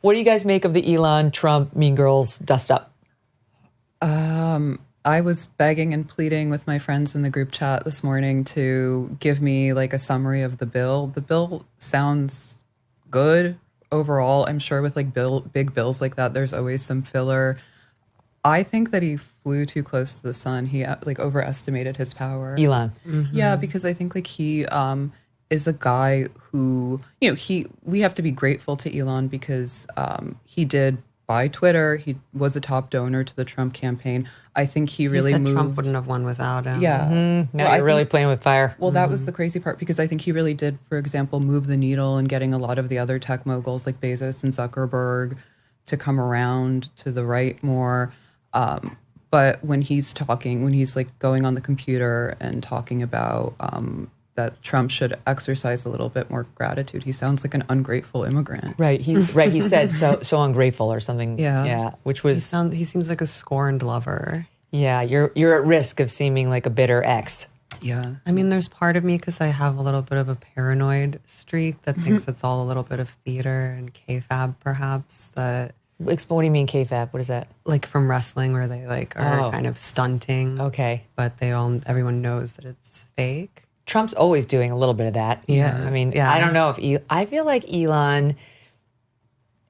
What do you guys make of the Elon Trump Mean Girls dust up? I was begging and pleading with my friends in the group chat this morning to give me like a summary of the bill. The bill sounds good overall. I'm sure with like big bills like that, there's always some filler. I think that he flew too close to the sun. He like overestimated his power. Elon. Yeah, because I think like he is a guy who, we have to be grateful to Elon because he did buy Twitter. He was a top donor to the Trump campaign. I think he really moved. Trump wouldn't have won without him. Yeah. Now you're really playing with fire. Well, that was the crazy part because I think he really did, for example, move the needle in getting a lot of the other tech moguls like Bezos and Zuckerberg to come around to the right more. But when he's like going on the computer and talking about that Trump should exercise a little bit more gratitude, he sounds like an ungrateful immigrant. Right. He said so ungrateful or something. Yeah. Which was He seems like a scorned lover. Yeah, you're at risk of seeming like a bitter ex. Yeah. I mean, there's part of me, because I have a little bit of a paranoid streak that thinks it's all a little bit of theater and kayfabe, perhaps, that... What do you mean kayfabe? What is that? Like from wrestling, where they like are kind of stunting. Okay. But everyone knows that it's fake. Trump's always doing a little bit of that. Yeah. I mean, I don't know if I feel like Elon,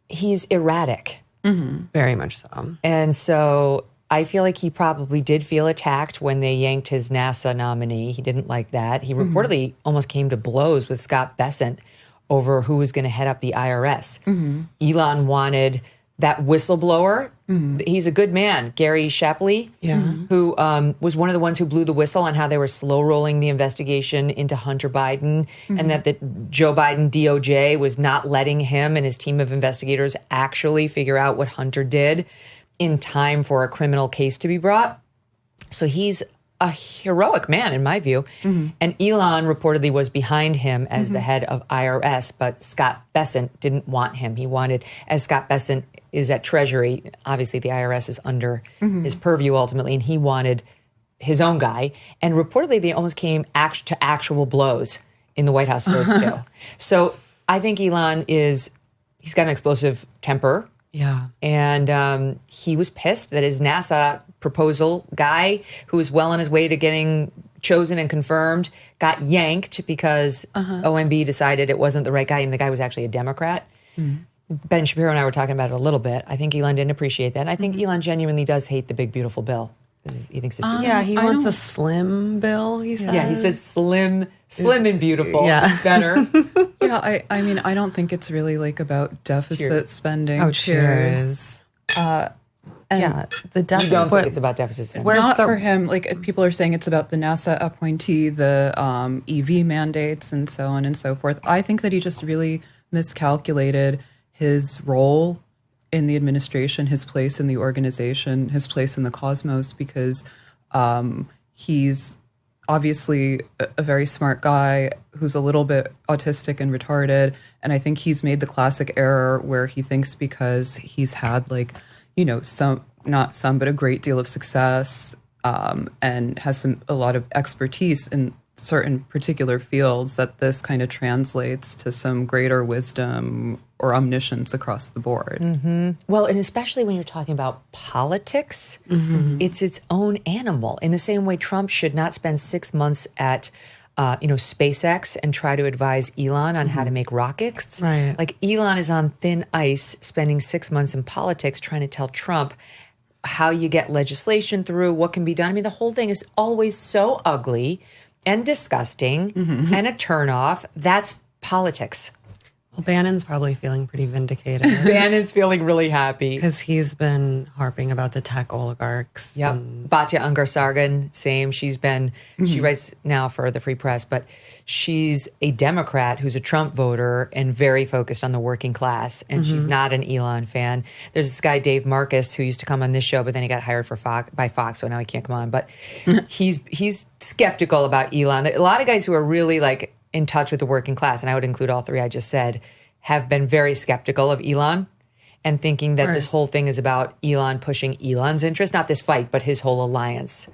he's erratic. Very much so. And so I feel like he probably did feel attacked when they yanked his NASA nominee. He didn't like that. He reportedly almost came to blows with Scott Bessent over who was going to head up the IRS. Elon wanted that whistleblower. He's a good man, Gary Shapley, who was one of the ones who blew the whistle on how they were slow rolling the investigation into Hunter Biden, and that the Joe Biden DOJ was not letting him and his team of investigators actually figure out what Hunter did in time for a criminal case to be brought. So he's a heroic man, in my view. And Elon reportedly was behind him as the head of IRS, but Scott Bessent didn't want him. He wanted, as Scott Bessent is at Treasury, obviously the IRS is under his purview ultimately, and he wanted his own guy. And reportedly they almost came to actual blows in the White House, those two. So I think Elon he's got an explosive temper. Yeah. And he was pissed that his NASA proposal guy, who was well on his way to getting chosen and confirmed, got yanked because OMB decided it wasn't the right guy, and the guy was actually a Democrat. Ben Shapiro and I were talking about it a little bit. I think Elon didn't appreciate that. And I think Elon genuinely does hate the big, beautiful bill. He thinks it's he wants a slim bill, he says. Yeah, he says slim and beautiful. Yeah. Better. Yeah, I mean, I don't think it's really like about deficit spending. Oh, cheers. The deficit. You don't think it's about deficit spending? Not for him. Like, people are saying it's about the NASA appointee, the EV mandates, and so on and so forth. I think that he just really miscalculated his role in the administration, his place in the organization, his place in the cosmos, because he's obviously a very smart guy who's a little bit autistic and retarded. And I think he's made the classic error where he thinks because he's had like, but a great deal of success and has a lot of expertise in certain particular fields, that this kind of translates to some greater wisdom or omniscience across the board. Well, and especially when you're talking about politics, it's its own animal. In the same way, Trump should not spend 6 months at SpaceX and try to advise Elon on how to make rockets. Right. Like, Elon is on thin ice spending 6 months in politics trying to tell Trump how you get legislation through, what can be done. I mean, the whole thing is always so ugly and disgusting and a turnoff. That's politics. Well, Bannon's probably feeling pretty vindicated. Bannon's feeling really happy. Because he's been harping about the tech oligarchs. Yep. Batya Ungar-Sargon, same. She writes now for the Free Press, but she's a Democrat who's a Trump voter and very focused on the working class. And she's not an Elon fan. There's this guy, Dave Marcus, who used to come on this show, but then he got hired by Fox, so now he can't come on. But he's skeptical about Elon. A lot of guys who are really like in touch with the working class, and I would include all three I just said, have been very skeptical of Elon and thinking that this whole thing is about Elon pushing Elon's interest, not this fight, but his whole alliance.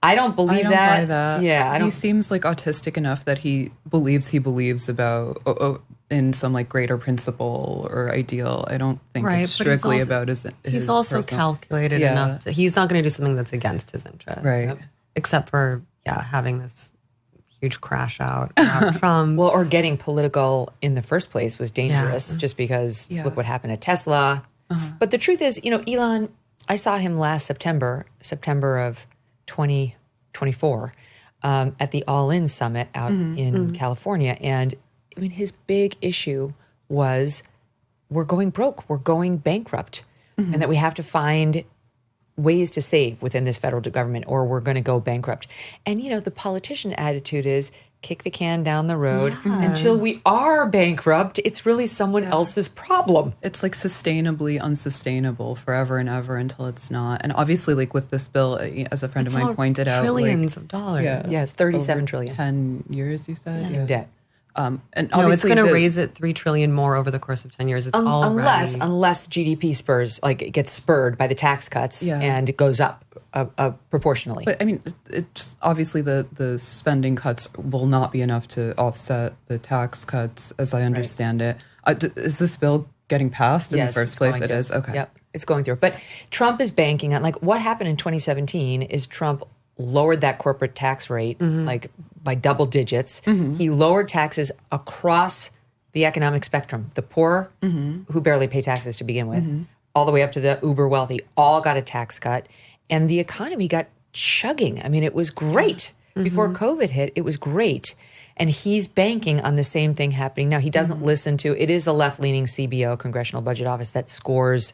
I don't believe I don't that. buy that. Yeah, I don't. He seems like autistic enough that he believes about in some like greater principle or ideal. I don't think Right, it's but he's strictly also- about his He's also personal- calculated Yeah. enough. He's not going to do something that's against his interest. Right. Except for, having this huge crash out about Trump. Well, or getting political in the first place was dangerous just because look what happened at Tesla. But the truth is, Elon, I saw him last September of 2024, at the All In Summit out in California. And I mean, his big issue was we're going broke, we're going bankrupt, and that we have to find ways to save within this federal government or we're going to go bankrupt. And, the politician attitude is kick the can down the road until we are bankrupt. It's really someone else's problem. It's like sustainably unsustainable forever and ever until it's not. And obviously, like with this bill, as a friend of mine pointed out, trillions of dollars. Yeah. Yes, 37 over trillion 10 years, you said? in debt. And No, it's obviously going to raise it $3 trillion more over the course of 10 years. It's already Unless GDP spurs, like it gets spurred by the tax cuts and it goes up proportionally. But I mean, it's obviously the spending cuts will not be enough to offset the tax cuts, as I understand it. Is this bill getting passed in the first place? It is? Okay. Yep, it's going through. But Trump is banking on, like, what happened in 2017 is Trump lowered that corporate tax rate, like by double digits. He lowered taxes across the economic spectrum. The poor, who barely pay taxes to begin with, all the way up to the uber wealthy, all got a tax cut. And the economy got chugging. I mean, it was great. Before COVID hit, it was great. And he's banking on the same thing happening now. He doesn't listen to, it is a left-leaning CBO, Congressional Budget Office, that scores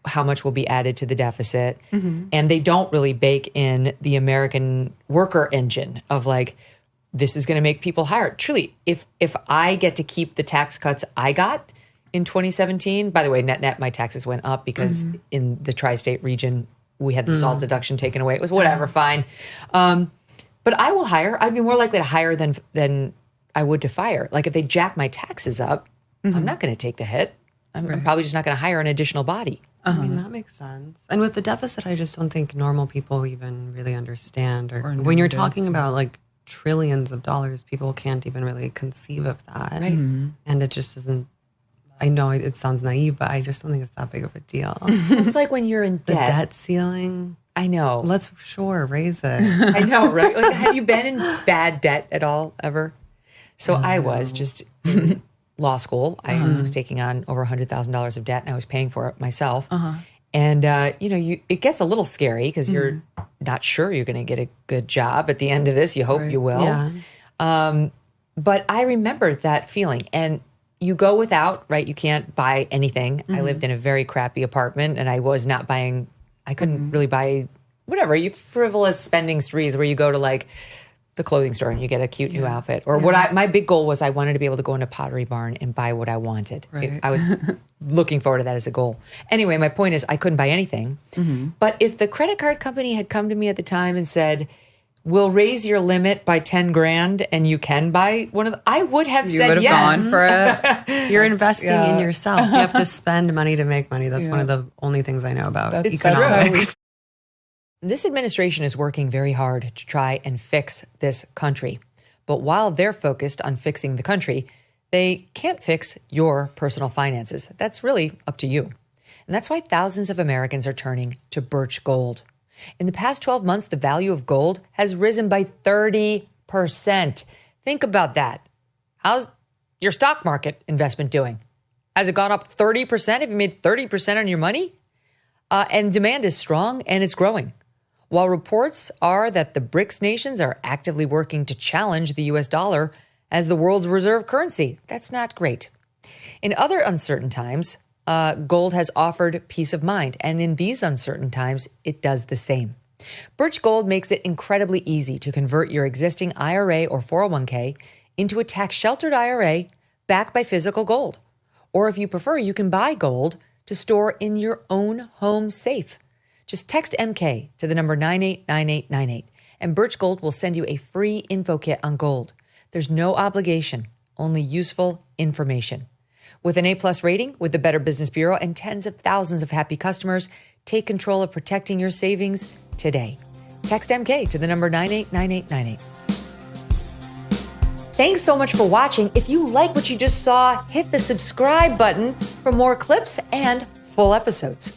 how much will be added to the deficit. And they don't really bake in the American worker engine of like, this is going to make people higher. Truly, if I get to keep the tax cuts I got in 2017, by the way, net, my taxes went up because in the tri-state region, we had the SALT deduction taken away. It was whatever, fine. But I will hire. I'd be more likely to hire than I would to fire. Like if they jack my taxes up, I'm not going to take the hit. I'm probably just not going to hire an additional body. I mean, that makes sense. And with the deficit, I just don't think normal people even really understand. Or when you're talking about like trillions of dollars, people can't even really conceive of that. Right. And it just isn't, I know it sounds naive, but I just don't think it's that big of a deal. It's like when you're in The debt. debt ceiling, I know. let's raise it. I know, right? Like, have you been in bad debt at all ever? So I was just in law school. I was taking on over $100,000 of debt, and I was paying for it myself. And it gets a little scary because you're not sure you're going to get a good job at the end of this. You hope you will. Yeah. But I remember that feeling, and you go without, right? You can't buy anything. I lived in a very crappy apartment, and I was not buying. I couldn't really buy whatever, you frivolous spending sprees where you go to like the clothing store and you get a cute new outfit. Or my big goal was I wanted to be able to go into Pottery Barn and buy what I wanted. Right. I was looking forward to that as a goal. Anyway, my point is I couldn't buy anything. But if the credit card company had come to me at the time and said, we'll raise your limit by 10 grand and you can buy one of them, I would have You said would have yes. gone for it. You're investing in yourself. You have to spend money to make money. That's one of the only things I know about economics. This administration is working very hard to try and fix this country. But while they're focused on fixing the country, they can't fix your personal finances. That's really up to you. And that's why thousands of Americans are turning to Birch Gold. In the past 12 months, the value of gold has risen by 30%. Think about that. How's your stock market investment doing? Has it gone up 30%? Have you made 30% on your money? And demand is strong and it's growing. While reports are that the BRICS nations are actively working to challenge the US dollar as the world's reserve currency, that's not great. In other uncertain times, gold has offered peace of mind, and in these uncertain times, it does the same. Birch Gold makes it incredibly easy to convert your existing IRA or 401k into a tax-sheltered IRA backed by physical gold. Or if you prefer, you can buy gold to store in your own home safe. Just text MK to the number 989898, and Birch Gold will send you a free info kit on gold. There's no obligation, only useful information. With an A+ rating with the Better Business Bureau and tens of thousands of happy customers, take control of protecting your savings today. Text MK to the number 989898. Thanks so much for watching. If you like what you just saw, hit the subscribe button for more clips and full episodes.